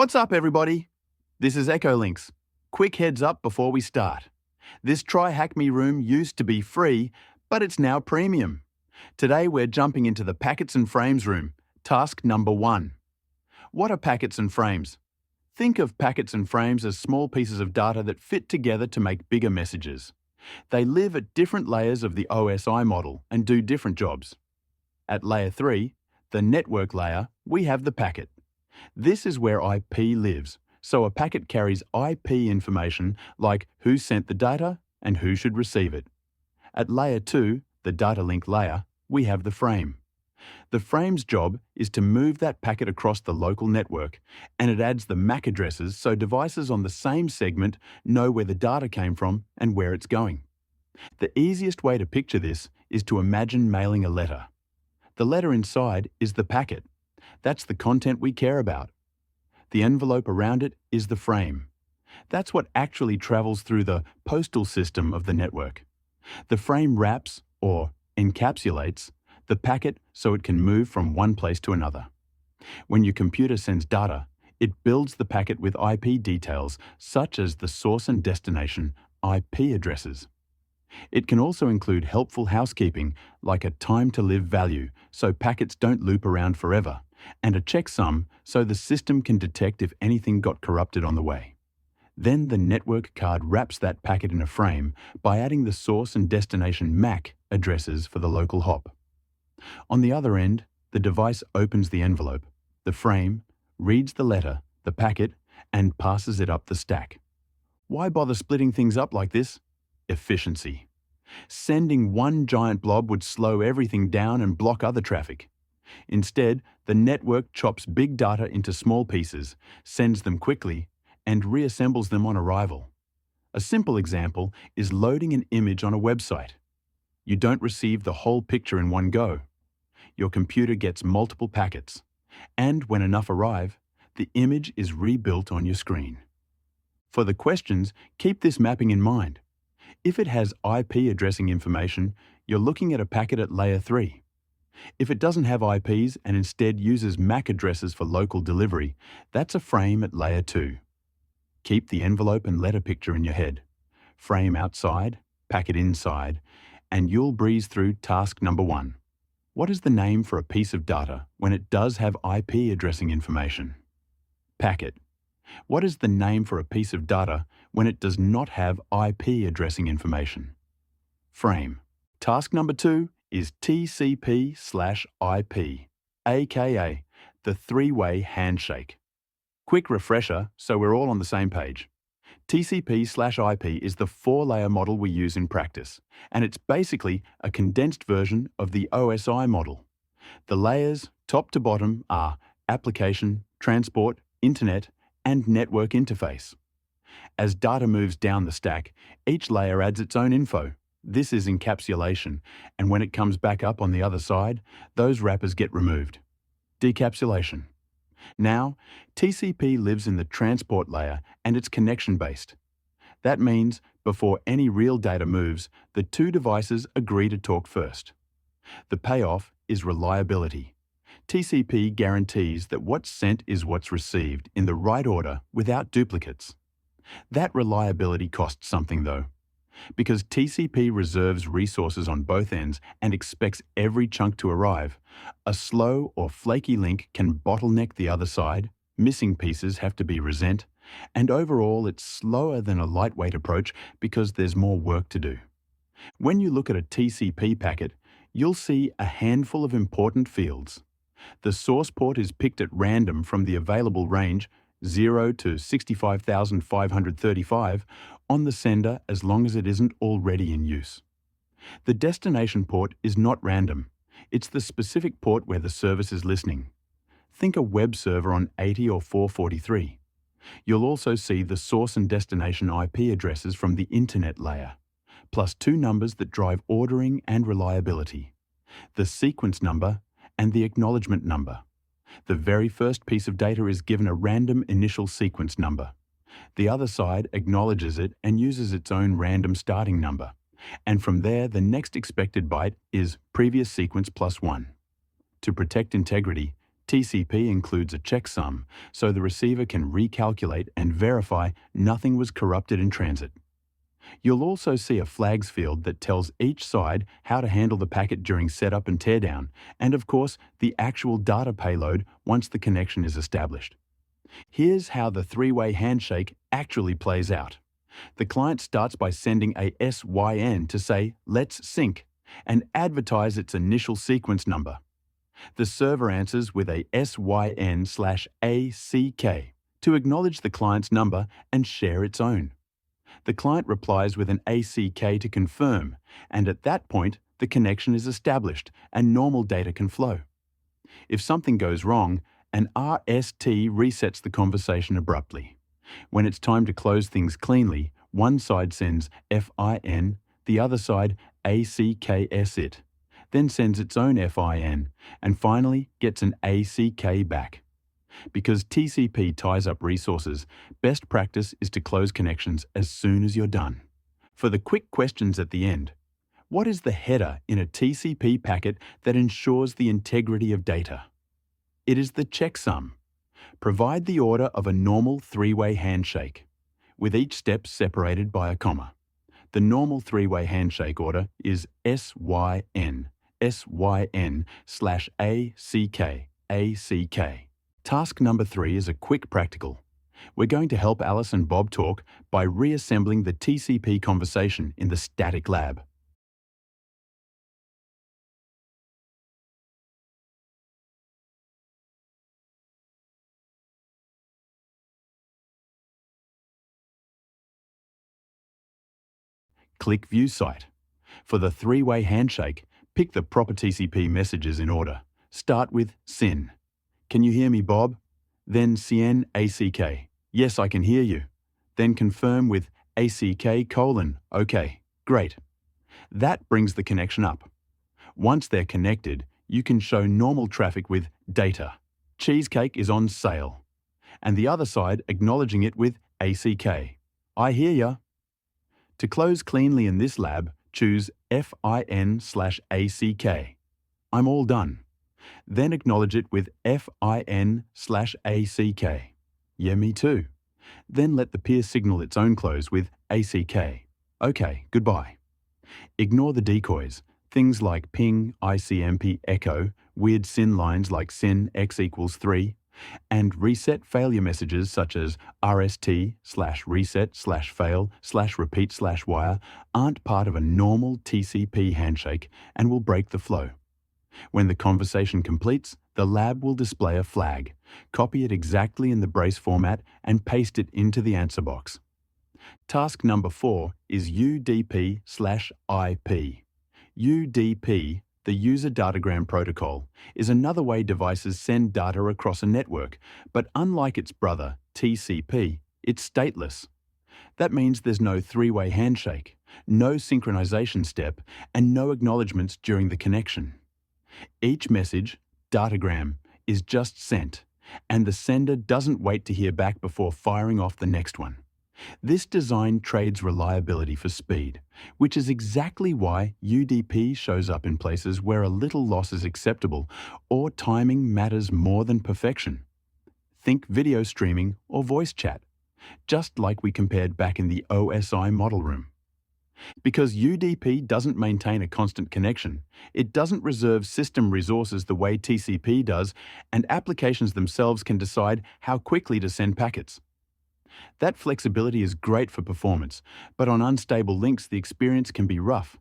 What's up, everybody? This is EchoLynx. Quick heads up before we start. This TryHackMe room used to be free, but it's now premium. Today we're jumping into the packets and frames room, task number 1. What are packets and frames? Think of packets and frames as small pieces of data that fit together to make bigger messages. They live at different layers of the OSI model and do different jobs. At layer 3, the network layer, we have the packet. This is where IP lives, so a packet carries IP information like who sent the data and who should receive it. At layer 2, the data link layer, we have the frame. The frame's job is to move that packet across the local network, and it adds the MAC addresses so devices on the same segment know where the data came from and where it's going. The easiest way to picture this is to imagine mailing a letter. The letter inside is the packet. That's the content we care about. The envelope around it is the frame. That's what actually travels through the postal system of the network. The frame wraps, or encapsulates, the packet so it can move from one place to another. When your computer sends data, it builds the packet with IP details such as the source and destination IP addresses. It can also include helpful housekeeping like a time-to-live value so packets don't loop around forever, and a checksum so the system can detect if anything got corrupted on the way. Then the network card wraps that packet in a frame by adding the source and destination MAC addresses for the local hop. On the other end, the device opens the envelope, the frame, reads the letter, the packet, and passes it up the stack. Why bother splitting things up like this? Efficiency. Sending one giant blob would slow everything down and block other traffic. Instead, the network chops big data into small pieces, sends them quickly, and reassembles them on arrival. A simple example is loading an image on a website. You don't receive the whole picture in one go. Your computer gets multiple packets, and when enough arrive, the image is rebuilt on your screen. For the questions, keep this mapping in mind. If it has IP addressing information, you're looking at a packet at layer 3. If it doesn't have IPs and instead uses MAC addresses for local delivery, that's a frame at layer 2. Keep the envelope and letter picture in your head. Frame outside, packet inside, and you'll breeze through task number 1. What is the name for a piece of data when it does have IP addressing information? Packet. What is the name for a piece of data when it does not have IP addressing information? Frame. Task number 2 is TCP/IP, aka the three-way handshake. Quick refresher so we're all on the same page. TCP/IP is the 4-layer model we use in practice, and it's basically a condensed version of the OSI model. The layers, top to bottom, are application, transport, internet, and network interface. As data moves down the stack, each layer adds its own info. This is encapsulation, and when it comes back up on the other side, those wrappers get removed. Decapsulation. Now, TCP lives in the transport layer and it's connection-based. That means before any real data moves, the two devices agree to talk first. The payoff is reliability. TCP guarantees that what's sent is what's received in the right order without duplicates. That reliability costs something though. Because TCP reserves resources on both ends and expects every chunk to arrive, a slow or flaky link can bottleneck the other side, missing pieces have to be resent, and overall it's slower than a lightweight approach because there's more work to do. When you look at a TCP packet, you'll see a handful of important fields. The source port is picked at random from the available range 0 to 65,535 on the sender as long as it isn't already in use. The destination port is not random. It's the specific port where the service is listening. Think a web server on 80 or 443. You'll also see the source and destination IP addresses from the internet layer, plus 2 numbers that drive ordering and reliability: the sequence number and the acknowledgement number. The very first piece of data is given a random initial sequence number. The other side acknowledges it and uses its own random starting number. And from there, the next expected byte is previous sequence plus 1. To protect integrity, TCP includes a checksum, so the receiver can recalculate and verify nothing was corrupted in transit. You'll also see a flags field that tells each side how to handle the packet during setup and teardown, and of course, the actual data payload once the connection is established. Here's how the three-way handshake actually plays out. The client starts by sending a SYN to say, "Let's sync," and advertise its initial sequence number. The server answers with a SYN/ACK to acknowledge the client's number and share its own. The client replies with an ACK to confirm, and at that point, the connection is established and normal data can flow. If something goes wrong, an RST resets the conversation abruptly. When it's time to close things cleanly, one side sends FIN, the other side ACKS it, then sends its own FIN, and finally gets an ACK back. Because TCP ties up resources, best practice is to close connections as soon as you're done. For the quick questions at the end, what is the header in a TCP packet that ensures the integrity of data? It is the checksum. Provide the order of a normal three-way handshake, with each step separated by a comma. The normal three-way handshake order is SYN, SYN/ACK, ACK. Task number 3 is a quick practical. We're going to help Alice and Bob talk by reassembling the TCP conversation in the static lab. Click View Site. For the three-way handshake, pick the proper TCP messages in order. Start with SYN. Can you hear me, Bob? Then SYN-ACK. Yes, I can hear you. Then confirm with ACK:"OK. Great. That brings the connection up. Once they're connected, you can show normal traffic with data. Cheesecake is on sale. And the other side acknowledging it with ACK. I hear ya. To close cleanly in this lab, choose FIN/ACK. I'm all done. Then acknowledge it with FIN/ACK. Yeah, me too. Then let the peer signal its own close with ACK. OK, goodbye. Ignore the decoys, things like ping, ICMP, echo, weird SYN lines like SYN-X=3, and reset failure messages such as RST/reset/fail/repeat/wire aren't part of a normal TCP handshake and will break the flow. When the conversation completes, the lab will display a flag. Copy it exactly in the brace format and paste it into the answer box. Task number 4 is UDP/IP. UDP, the User Datagram Protocol, is another way devices send data across a network, but unlike its brother, TCP, it's stateless. That means there's no three-way handshake, no synchronization step, and no acknowledgements during the connection. Each message, datagram, is just sent, and the sender doesn't wait to hear back before firing off the next one. This design trades reliability for speed, which is exactly why UDP shows up in places where a little loss is acceptable or timing matters more than perfection. Think video streaming or voice chat, just like we compared back in the OSI model room. Because UDP doesn't maintain a constant connection, it doesn't reserve system resources the way TCP does, and applications themselves can decide how quickly to send packets. That flexibility is great for performance, but on unstable links the experience can be rough,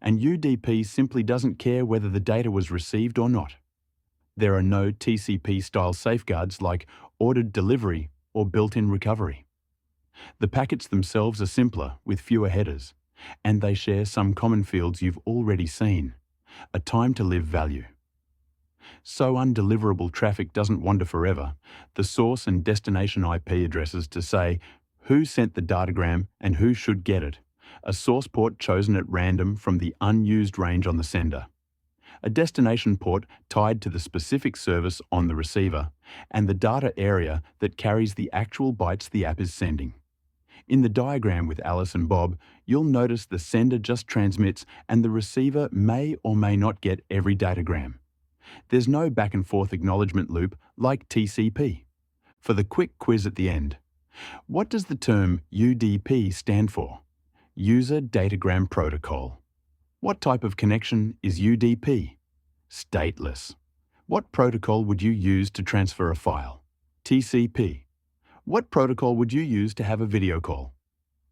and UDP simply doesn't care whether the data was received or not. There are no TCP-style safeguards like ordered delivery or built-in recovery. The packets themselves are simpler, with fewer headers, and they share some common fields you've already seen, a time-to-live value. So undeliverable traffic doesn't wander forever. The source and destination IP addresses to say who sent the datagram and who should get it, a source port chosen at random from the unused range on the sender, a destination port tied to the specific service on the receiver, and the data area that carries the actual bytes the app is sending. In the diagram with Alice and Bob, you'll notice the sender just transmits and the receiver may or may not get every datagram. There's no back and forth acknowledgement loop like TCP. For the quick quiz at the end, what does the term UDP stand for? User Datagram Protocol. What type of connection is UDP? Stateless. What protocol would you use to transfer a file? TCP. What protocol would you use to have a video call?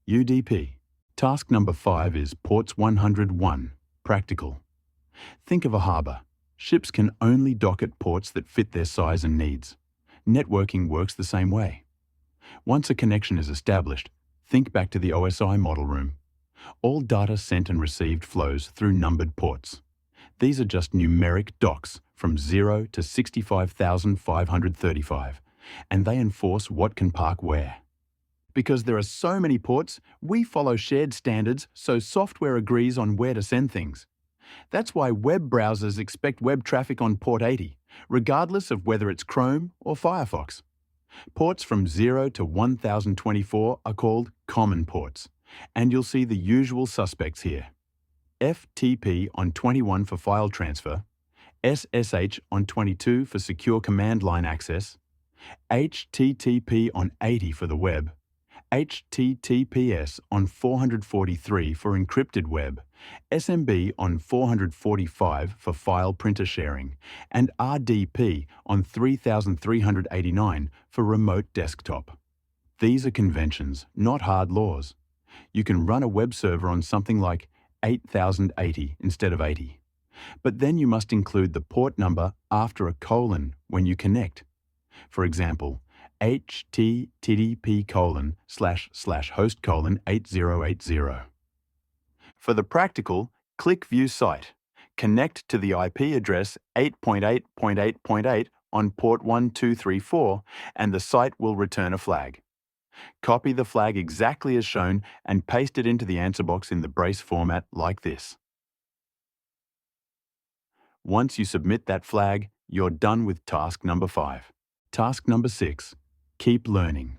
UDP. Task number 5 is Ports 101, practical. Think of a harbour. Ships can only dock at ports that fit their size and needs. Networking works the same way. Once a connection is established, think back to the OSI model room. All data sent and received flows through numbered ports. These are just numeric docks from 0 to 65,535, and they enforce what can park where. Because there are so many ports, we follow shared standards so software agrees on where to send things. That's why web browsers expect web traffic on port 80, regardless of whether it's Chrome or Firefox. Ports from 0 to 1024 are called common ports, and you'll see the usual suspects here. FTP on 21 for file transfer, SSH on 22 for secure command line access, HTTP on 80 for the web, HTTPS on 443 for encrypted web, SMB on 445 for file printer sharing, and RDP on 3389 for remote desktop. These are conventions, not hard laws. You can run a web server on something like 8080 insteed of 80. But then you must include the port number after a colon when you connect. For example, http://host:8080. For the practical, click View Site. Connect to the IP address 8.8.8.8 on port 1234 and the site will return a flag. Copy the flag exactly as shown and paste it into the answer box in the brace format like this. Once you submit that flag, you're done with task number 5. Task number 6. Keep learning.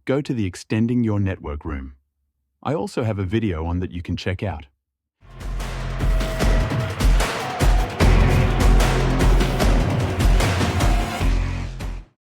Go to the Extending Your Network room. I also have a video on that you can check out.